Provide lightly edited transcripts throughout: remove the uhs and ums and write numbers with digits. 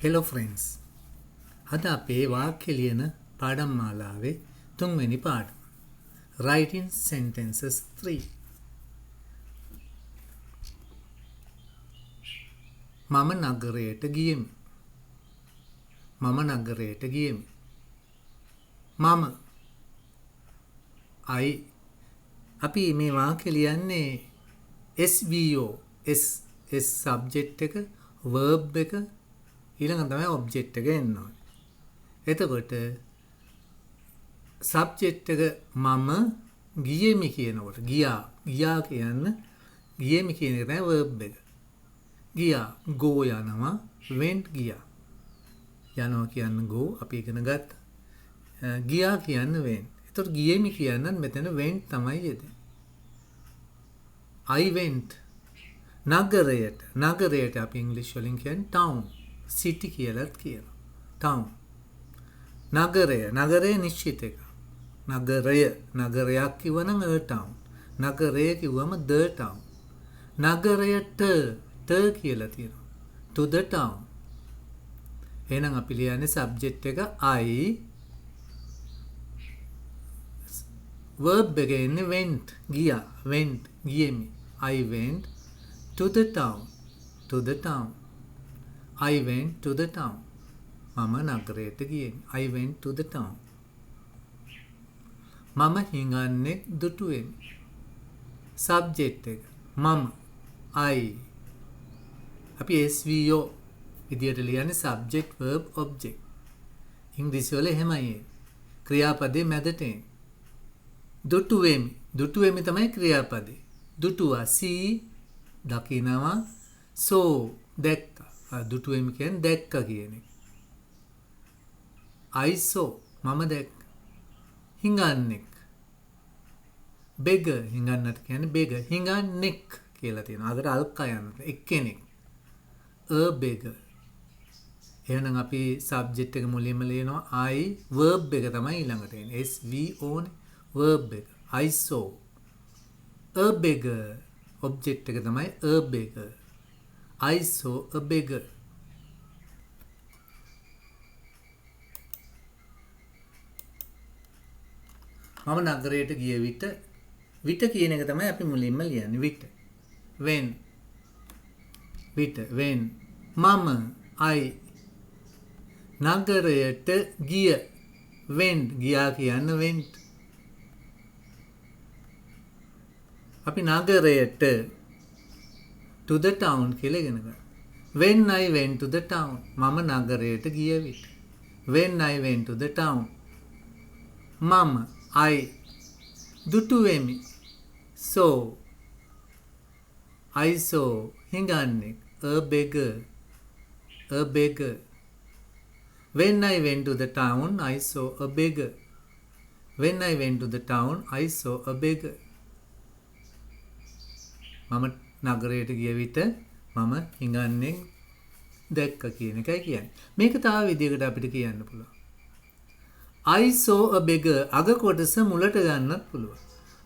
Hello friends. අද අපේ වාක්‍ය ලියන පාඩම් මාලාවේ තුන්වෙනි පාඩම. Writing sentences 3. මම නගරයට ගියෙමි. මම නගරයට ගියෙමි. මම අපි මේ වාක්‍ය ලියන්නේ SVO S subject එක verb එක ඊළඟ තමයි object එක එන්න ඕනේ. එතකොට subject එක මම ගියෙමි කියනකොට ගියා ගියෙමි කියන එක තමයි verb එක. ගියා go යනවා went ගියා. යනවා කියන්නේ go අපි ඉගෙන ගත්තා. ගියා කියන්නේ went. එතකොට ගියෙමි කියනනම් මෙතන went තමයි යෙදෙන්නේ. I went නගරයට අපි ඉංග්‍රීසි වලින් කියන්නේ town city කියලාත් කියනවා. town නගරය නිශ්චිත එක. නගරයක් කිව්වනම් a town. නගරය කිව්වම the town. නගරයට කියලා තියෙනවා. to the town. එහෙනම් අපි ලියන්නේ subject එක I verb එක එන්නේ went ගියෙමි. I went to the town. I went to the town. මම නගරයට ගියෙමි. I went to the town. මම හිඟන්නේ දුටුවෙමි. subject එක මම I අපි SVO විදියට ලියන්නේ subject verb object. ඉංග්‍රීසි වල එහෙමයි. ක්‍රියාපදේ මැදට එන්නේ. දුටුවෙමි තමයි ක්‍රියාපදේ. දුටුවා see දකිනවා saw දැක්කා. දුටුවෙමි කියන්නේ දැක්කා කියන එක. I saw මම දැක්කා. හිඟන්නෙක් beggar හිඟන්නට කියන්නේ beggar. හිඟන්නෙක් කියලා තියෙනවා. අතට අල්කා යන එක්කෙනෙක්. a beggar. එහෙනම් අපි subject එක මුලින්ම ලියනවා I verb එක තමයි ඊළඟට එන්නේ. SVO නේ verb එක. I saw a beggar. object එක තමයි a beggar. I saw a beggar. මම නගරයට ගිය විට කියන එක තමයි අපි මුලින්ම ලියන්නේ. when මම I නගරයට ගිය ගියා කියන්න went. අපි නගරයට to the town කියලා ඉගෙන ගන්න. when I went to the town මම නගරයට ගිය විට. when I went to the town මම I දුටුවෙමි. so I saw හිඟන්නෙක් a beggar. when I went to the town I saw a beggar. when I went to the town I saw a beggar. මම නගරයට ගිය විට මම හිඟන්නේ දැක්ක කියන එකයි කියන්නේ. මේක තව විදිහකට අපිට කියන්න පුළුවන්. I saw a beggar අග කොටස මුලට ගන්නත් පුළුවන්.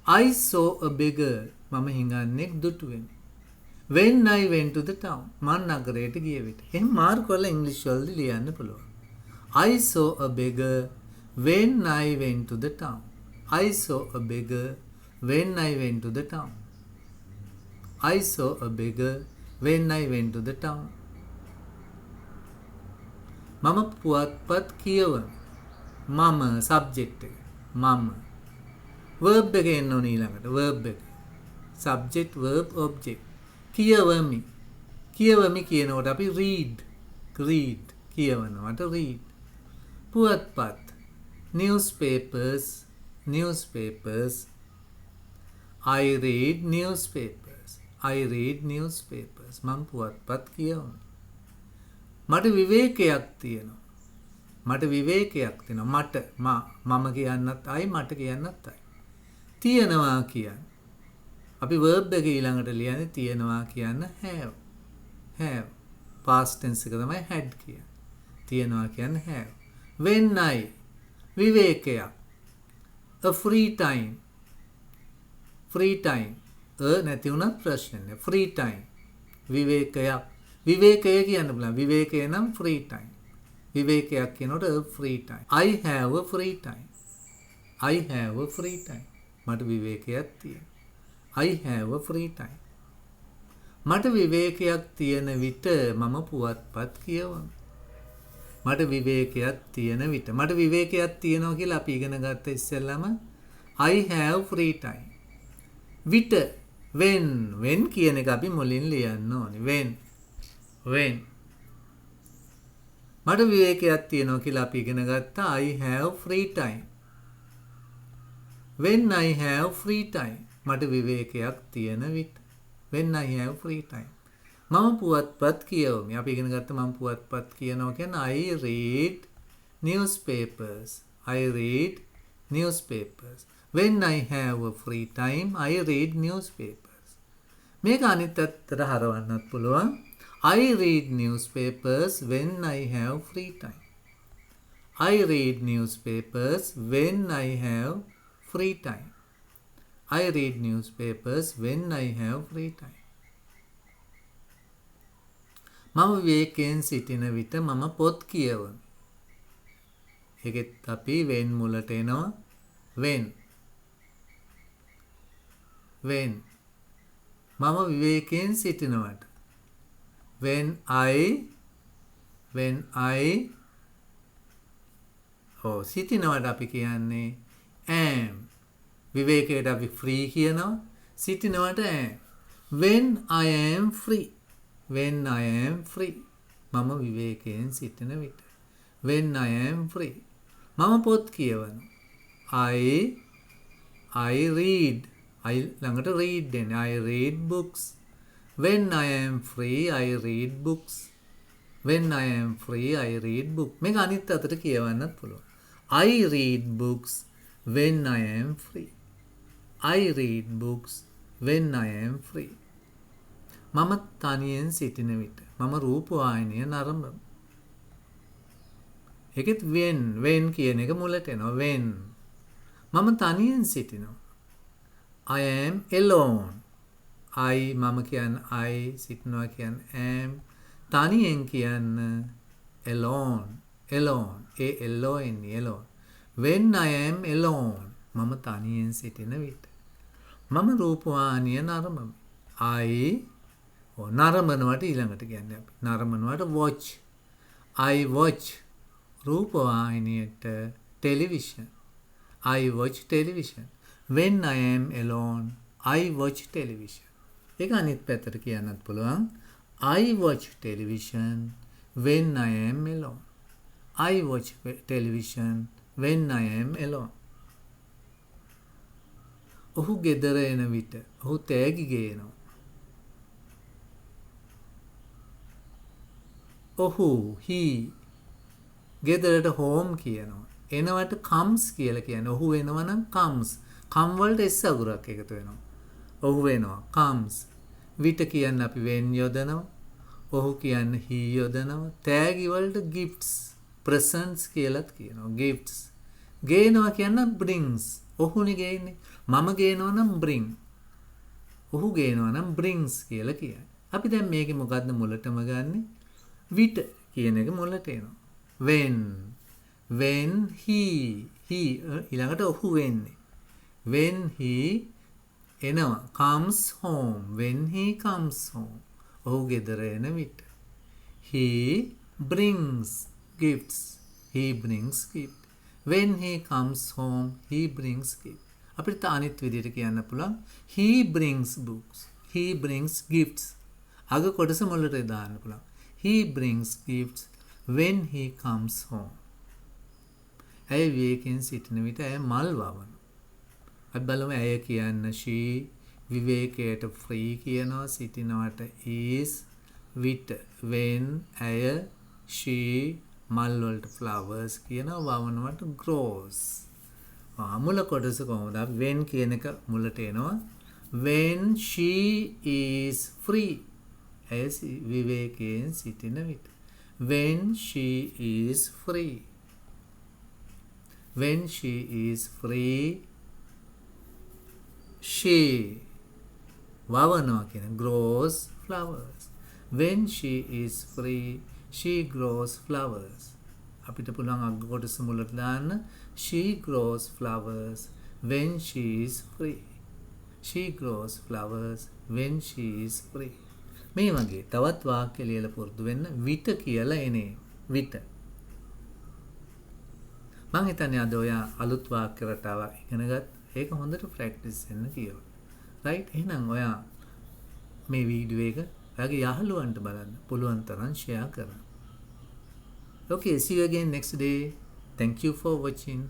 I saw a beggar මම හිඟන්නේ දුටුවෙමි. when I went to the town මම නගරයට ගිය විට. එහෙනම් මාර්ක් වල ඉංග්‍රීසි වලදී ලියන්න පුළුවන්. I saw a beggar when I went to the town. I saw a beggar when I went to the town. I saw a beggar when I went to the town. මම පුවත්පත් කියවමි. මම subject එක. මම verb එක එන්න ඕනේ ඊළඟට. verb එක. subject verb object. කියවමි කියනකොට අපි read කියවනවට read. පුවත්පත් newspapers. I read newspapers. මම පුවත්පත් කියවනවා. මට විවේකයක් තියෙනවා. මම කියන්නත් මට කියන්නත් තියෙනවා කියන්නේ. අපි verb එක ඊළඟට ලියන්නේ තියෙනවා කියන්න have. past tense එක තමයි had කියන්නේ. තියෙනවා කියන්නේ have. when I විවේකයක්. a free time. නැති වුණත් ප්‍රශ්න නෑ. free time විවේකයක්. විවේකය කියන්න පුළුවන්. විවේකය නම් free time. විවේකයක් කියනකොට free time. I have a free time. I have a free time. මට විවේකයක් තියෙනවා. I have a free time. මට විවේකයක් තියෙන විට මම පුවත්පත් කියවමි. මට විවේකයක් තියෙන විට මට විවේකයක් තියෙනවා කියලා අපි ඉගෙන ගත්ත ඉස්සෙල්ලාම I have free time. විට when කියන එක අපි මුලින් ලියන්න ඕනේ. when මට විවේකයක් තියෙනවා කියලා අපි ඉගෙන ගත්තා I have free time. when I have free time මට විවේකයක් තියෙන විට when I have free time මම පුවත්පත් කියවමි. අපි ඉගෙන ගත්ත මම පුවත්පත් කියනවා කියන්නේ I read newspapers. I read newspapers. When I have a free time I read newspapers. මේක අනිත් පැත්තට හරවන්නත් පුළුවන්. I read newspapers when I have free time. I read newspapers when I have free time. I read newspapers when I have free time. මම විවේකයෙන් සිටින විට මම පොත් කියවමි. ඒකෙත් අපි when මුලට එනවා. when මම විවේකයෙන් සිටිනවට when I සිටිනවට අපි කියන්නේ am. විවේකයට අපි free කියනවා. සිටිනවට am. when I am free මම විවේකයෙන් සිටින විට when I am free මම පොත් කියවනවා. I read ළඟට read දෙන්නේ. I read books. when I am free I read books. when I am free I read book. මේක අනිත් අතට කියවන්නත් පුළුවන්. I read books when I am free. I read books when I am free. මම තනියෙන් සිටින විට මම රූපවාහිනිය නරඹමි. ඒකෙත් when කියන එක මුලට එනවා. when මම තනියෙන් සිටිනවා. I am alone. මම කියන්නේ I සිටිනවා කියන්නේ am. තනියෙන් කියන්න alone. alone when I am alone මම තනියෙන් සිටින විට මම රූපවාහිනිය නරඹමි. නරඹනවට ඊළඟට කියන්නේ අපි නරඹනවට watch. I watch රූපවාහිනියට television. I watch television. when I am alone I watch television. ඒක අනිත් පැත්තට කියන්නත් පුළුවන්. I watch television when I am alone. I watch television when I am alone. ඔහු ගෙදර එන විට ඔහු තෑගි ගේනවා. he ගෙදරට home කියනවා. එනවට comes කියලා කියන්නේ. ඔහු එනවා නම් comes. come වලට s අගුරක් එකතු වෙනවා. ඔහු වෙනවා comes. විට කියන්නේ අපි when යොදනවා. ඔහු කියන්නේ he යොදනවා. තෑගි වලට gifts presents කියලාත් කියනවා. gifts. ගේනවා කියන්නේ brings. ඔහුනේ ගේන්නේ. මම ගේනවා නම් bring. ඔහු ගේනවා නම් brings කියලා කියයි. අපි දැන් මේකේ මොකද්ද මුලටම ගන්නෙ? විට කියන එක මුලට එනවා. when he ඊළඟට ඔහු වෙන්නේ. when he එනවා comes home. when he comes home ඔහු ගෙදර එන විට. he brings gifts. when he comes home he brings gifts. අපිට අනිත් විදිහට කියන්න පුළුවන් he brings books. he brings gifts. අග කොටස මුලට දාන්න පුළුවන්. he brings gifts when he comes home. ඇය විවේකයෙන් සිටින විට ඇය මල් වවනවා. අපි බලමු ඇය කියන්න she, විවේකයට free කියනවා, සිටිනවට is, විට when, ඇය she, මල් වලට flowers කියනවා, වවනවට grows. මුල කොටස කොහොමද? when කියන එක මුලට එනවා. when she is free. ඇය විවේකයෙන් සිටින විට. when she is free. when she is free she වවනවා කියන grows flowers. When she is free, she grows flowers. අපිට පුළුවන් අග කොටස මුලට දාන්න. She grows flowers when she is free. She grows flowers when she is free. මේ වගේ තවත් වාක්‍ය ලියලා පුරුදු වෙන්න. විට කියලා එනේ. විට. මම හිතන්නේ අද ඔයා අලුත් වාක්‍ය රටාවක් ඉගෙන ගත්තා. ඒක හොඳට ප්‍රැක්ටිස් වෙන්න කියලා. රයිට්? එහෙනම් ඔයා මේ වීඩියෝ එක ඔයාගේ යහළුවන්ට බලන්න පුළුවන් තරම් ෂෙයා කරන්න. Okay, see you again next day. Thank you for watching.